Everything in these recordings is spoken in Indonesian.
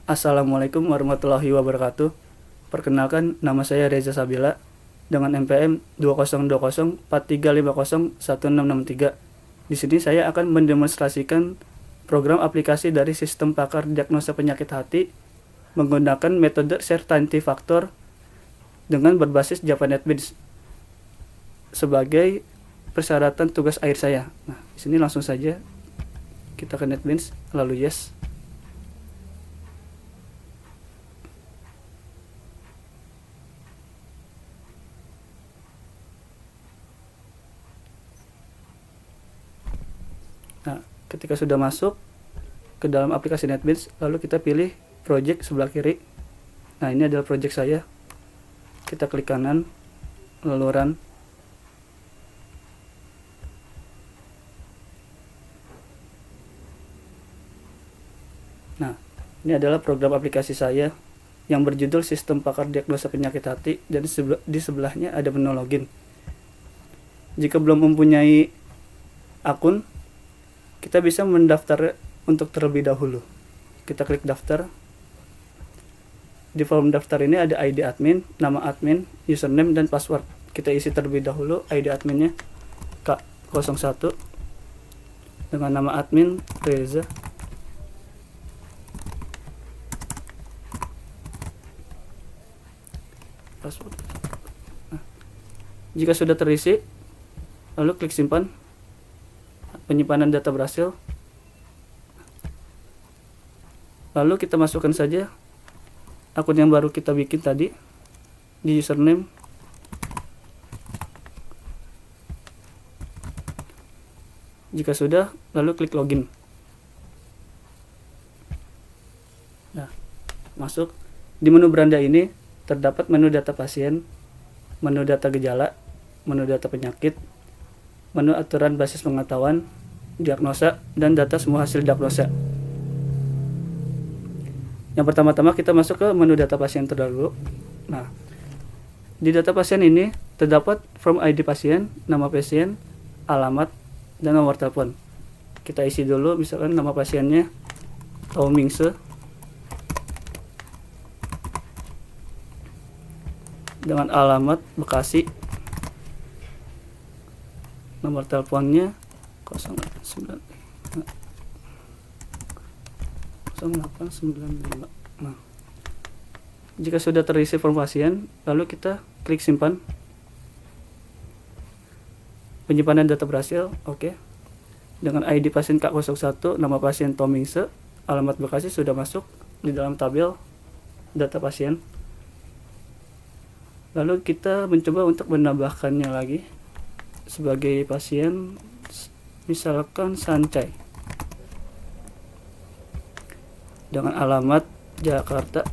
Assalamualaikum warahmatullahi wabarakatuh. Perkenalkan, nama saya Reza Sabila dengan NPM 202043501663. Di sini saya akan mendemonstrasikan program aplikasi dari sistem pakar diagnosa penyakit hati menggunakan metode certainty factor dengan berbasis Java NetBeans sebagai persyaratan tugas akhir saya. Nah, di sini langsung saja kita ke NetBeans, lalu yes. Nah, ketika sudah masuk ke dalam aplikasi NetBeans, lalu kita pilih project sebelah kiri. Nah, ini adalah project saya. Kita klik kanan, lalu run. Nah, ini adalah program aplikasi saya yang berjudul Sistem Pakar Diagnosa Penyakit Hati, dan di sebelahnya ada menu login. Jika belum mempunyai akun, kita bisa mendaftar untuk terlebih dahulu. Kita klik daftar. Di form daftar ini ada ID admin, nama admin, username, dan password. Kita isi terlebih dahulu ID adminnya K01 dengan nama admin Reza. Password. Nah, jika sudah terisi, lalu klik simpan. Penyimpanan data berhasil. Lalu kita masukkan saja akun yang baru kita bikin tadi di username. Jika sudah, lalu klik login. Nah, masuk. Di menu beranda ini terdapat menu data pasien, menu data gejala, menu data penyakit, menu aturan basis pengetahuan, diagnosa, dan data semua hasil diagnosa. Yang pertama-tama kita masuk ke menu data pasien terdahulu. Nah, di data pasien ini terdapat form ID pasien, nama pasien, alamat, dan nomor telepon. Kita isi dulu, misalkan nama pasiennya Taumingse dengan alamat Bekasi. Nomor teleponnya 0895. Nah, jika sudah terisi form pasien, lalu kita klik simpan. Penyimpanan data berhasil, oke. Dengan ID pasien K01, nama pasien Tomingse, alamat Bekasi sudah masuk di dalam tabel data pasien. Lalu kita mencoba untuk menambahkannya lagi sebagai pasien, misalkan Sancai dengan alamat Jakarta.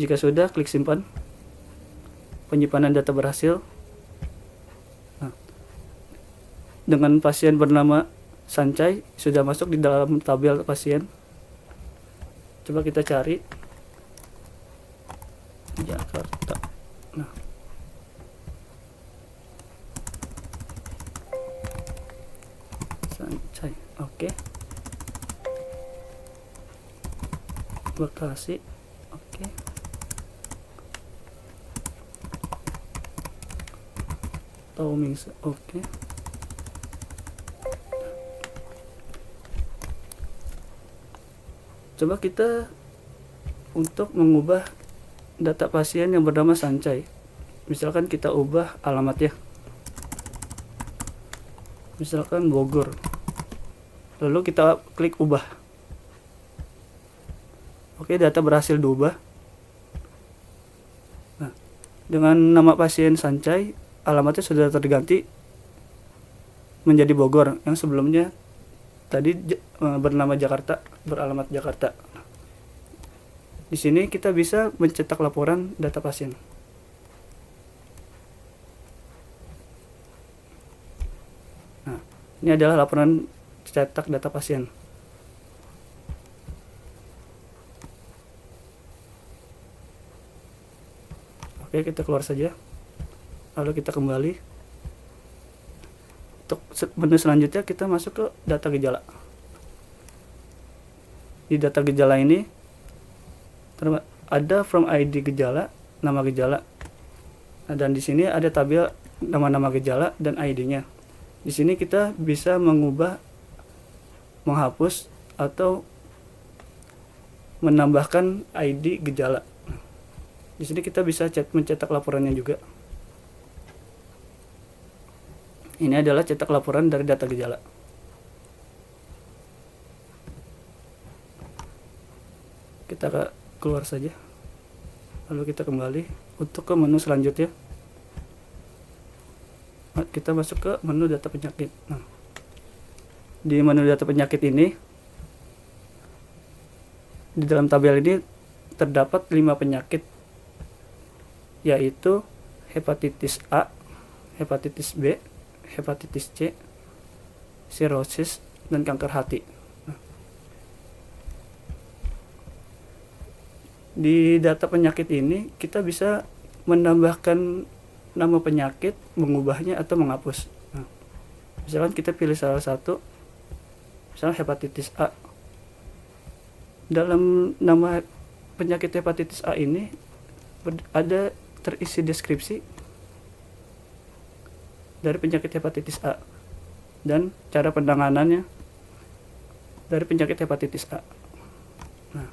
Jika sudah, klik simpan. Penyimpanan data berhasil. Nah, dengan pasien bernama Sancai sudah masuk di dalam tabel pasien. Coba kita cari Jakarta. Nah, Sancai, oke. Bekasi, oke. Taumingse, oke. Coba kita untuk mengubah data pasien yang bernama Sancai. Misalkan kita ubah alamatnya. Misalkan Bogor. Lalu kita klik ubah. Oke, data berhasil diubah. Nah, dengan nama pasien Sancai, alamatnya sudah terganti menjadi Bogor, yang sebelumnya tadi bernama Jakarta, beralamat Jakarta. Di sini kita bisa mencetak laporan data pasien. Nah, ini adalah laporan cetak data pasien. Oke, kita keluar saja. Lalu kita kembali. Untuk menu selanjutnya kita masuk ke data gejala. Di data gejala ini ada from ID gejala, nama gejala. Nah, dan di sini ada tabel nama-nama gejala dan ID-nya. Di sini kita bisa mengubah, menghapus atau menambahkan ID gejala. Di sini kita bisa mencetak laporannya juga. Ini adalah cetak laporan dari data gejala. Kita keluar saja. Lalu kita kembali untuk ke menu selanjutnya. Kita masuk ke menu data penyakit. Nah, di menu data penyakit ini, di dalam tabel ini terdapat 5 penyakit, yaitu hepatitis A, hepatitis B, hepatitis C, sirosis, dan kanker hati. Di data penyakit ini kita bisa menambahkan nama penyakit, mengubahnya atau menghapus. Nah, misalkan kita pilih salah satu, misalnya hepatitis A. Dalam nama penyakit hepatitis A ini ada terisi deskripsi dari penyakit hepatitis A dan cara penanganannya dari penyakit hepatitis A. Nah,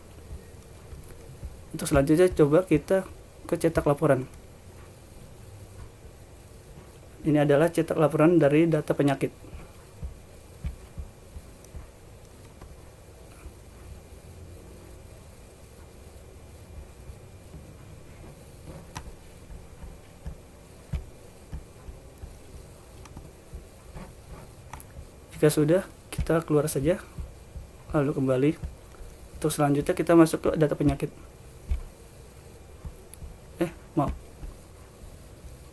untuk selanjutnya coba kita ke cetak laporan. Ini adalah cetak laporan dari data penyakit. Jika sudah, kita keluar saja, lalu kembali. Untuk selanjutnya kita masuk ke data penyakit.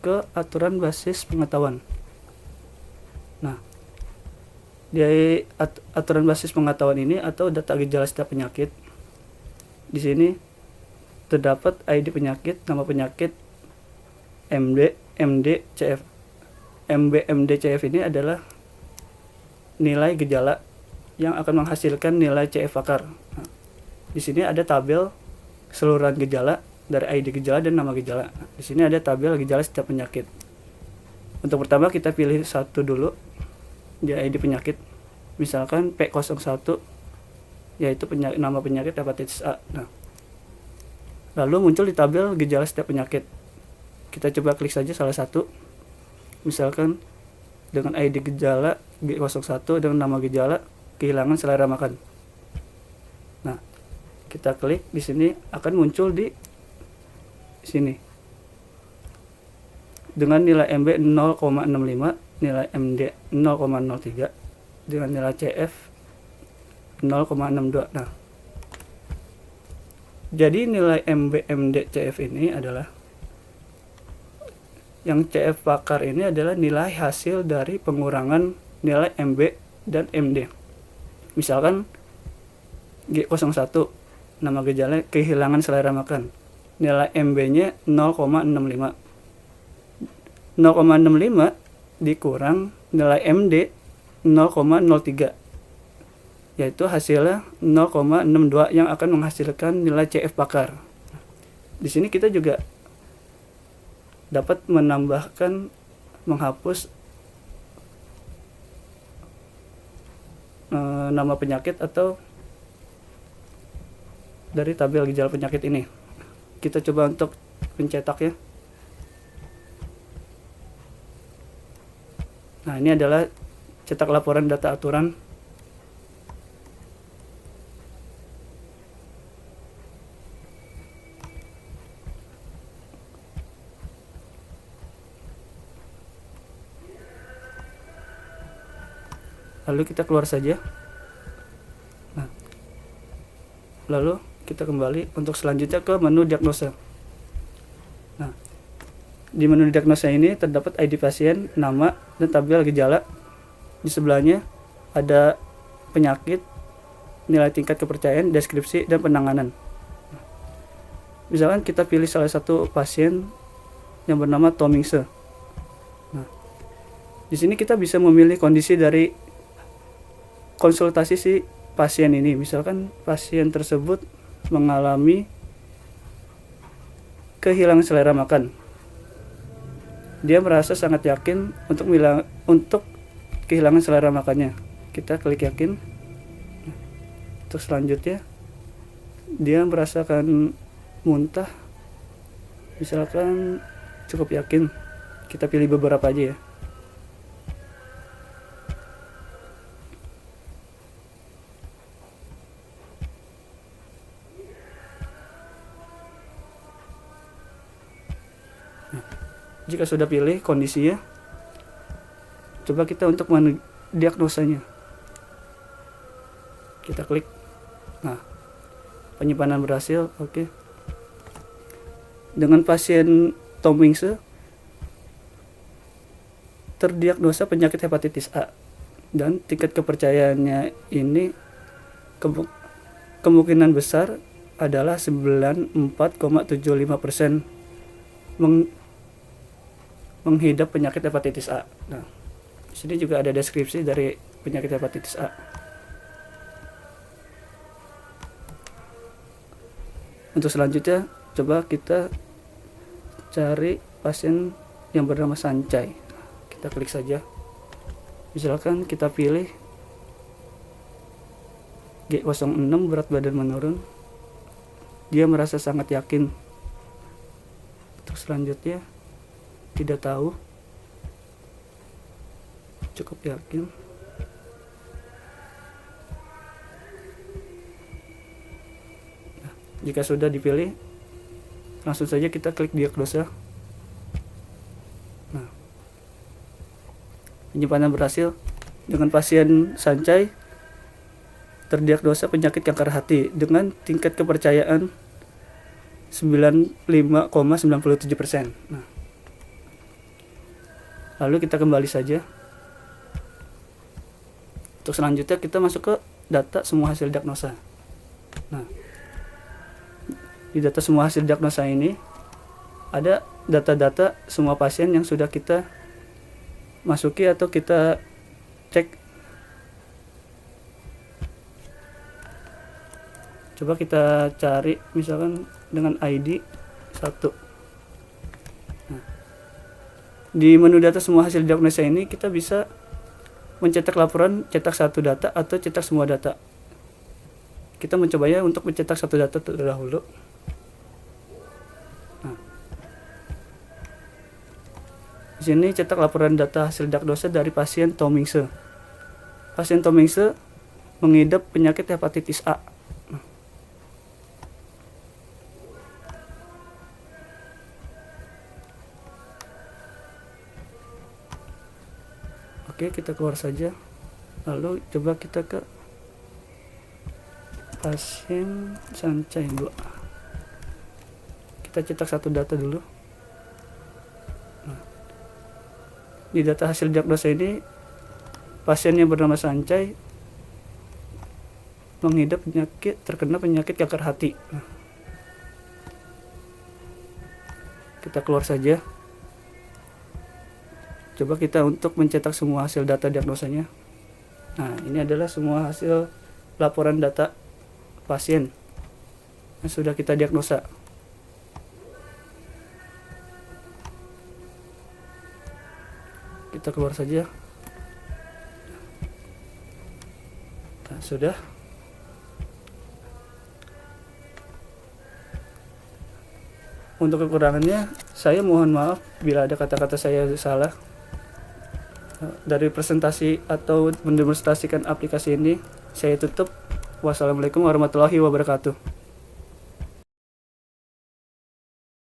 Ke aturan basis pengetahuan. Nah, di aturan basis pengetahuan ini atau data gejala setiap penyakit, di sini terdapat ID penyakit, nama penyakit, MD, MD, CF. MB, MD, CF ini adalah nilai gejala yang akan menghasilkan nilai CF akar. Nah, di sini ada tabel keseluruhan gejala dari ID gejala dan nama gejala. Di sini ada tabel gejala setiap penyakit. Untuk pertama kita pilih satu dulu di ID penyakit. Misalkan P01 yaitu nama penyakit hepatitis A. Nah, lalu muncul di tabel gejala setiap penyakit. Kita coba klik saja salah satu. Misalkan dengan ID gejala G01 dengan nama gejala kehilangan selera makan. Nah, kita klik di sini akan muncul di sini dengan nilai MB 0,65, nilai MD 0,03, dengan nilai CF 0,62. Nah, jadi nilai MB MD CF ini adalah yang CF pakar ini adalah nilai hasil dari pengurangan nilai MB dan MD. Misalkan G01 nama gejala kehilangan selera makan, nilai MB-nya 0,65. 0,65 dikurang nilai MD 0,03, yaitu hasilnya 0,62 yang akan menghasilkan nilai CF pakar. Di sini kita juga dapat menambahkan, menghapus nama penyakit atau dari tabel gejala penyakit ini. Kita coba untuk mencetak ya. Nah, ini adalah cetak laporan data aturan. Lalu kita keluar saja. Nah, lalu kita kembali untuk selanjutnya ke menu diagnosa. Nah, di menu diagnosa ini terdapat ID pasien, nama, dan tabel gejala. Di sebelahnya ada penyakit, nilai tingkat kepercayaan, deskripsi, dan penanganan. Misalkan kita pilih salah satu pasien yang bernama Tomingse. Nah, Di sini kita bisa memilih kondisi dari konsultasi si pasien ini. Misalkan pasien tersebut mengalami kehilangan selera makan. Dia merasa sangat yakin untuk kehilangan selera makannya. Kita klik yakin. Untuk selanjutnya, dia merasakan muntah. Misalkan cukup yakin. Kita pilih beberapa aja ya. Jika sudah pilih kondisinya, coba kita untuk mendiagnosanya. Kita klik. Nah, penyimpanan berhasil. Oke. Dengan pasien Tom Wingse terdiagnosa penyakit hepatitis A dan tingkat kepercayaannya ini kemungkinan besar adalah 94,75% menghidap penyakit hepatitis A. Nah, di sini juga ada deskripsi dari penyakit hepatitis A. Untuk selanjutnya, coba kita cari pasien yang bernama Sancai. Kita klik saja. Misalkan kita pilih G06, berat badan menurun. Dia merasa sangat yakin. Untuk selanjutnya, tidak tahu, cukup yakin. Nah, jika sudah dipilih, langsung saja kita klik diagnosa. Nah, penyimpanan berhasil. Dengan pasien Sancai terdiagnosa penyakit kanker hati dengan tingkat kepercayaan 95,97%. Nah, lalu kita kembali saja. Untuk selanjutnya kita masuk ke data semua hasil diagnosa. Nah, di data semua hasil diagnosa ini ada data-data semua pasien yang sudah kita masuki atau kita cek. Coba kita cari misalkan dengan ID 1. Di menu data semua hasil diagnosa ini kita bisa mencetak laporan cetak satu data atau cetak semua data. Kita mencobanya untuk mencetak satu data terlebih dahulu. Nah, di sini cetak laporan data hasil diagnosa dari pasien Tom Wingse. Pasien Tom Wingse mengidap penyakit hepatitis A. Oke, kita keluar saja. Lalu coba kita ke pasien Sancai 2. Kita cetak satu data dulu. Nah, di data hasil diagnosa ini pasien yang bernama Sancai mengidap terkena penyakit kanker hati. Nah, kita keluar saja. Coba kita untuk mencetak semua hasil data diagnosanya. Nah, ini adalah semua hasil laporan data pasien yang sudah kita diagnosa. Kita keluar saja. Nah, sudah. Untuk kekurangannya, saya mohon maaf bila ada kata-kata saya salah. Dari presentasi atau mendemonstrasikan aplikasi ini, saya tutup. Wassalamualaikum warahmatullahi wabarakatuh.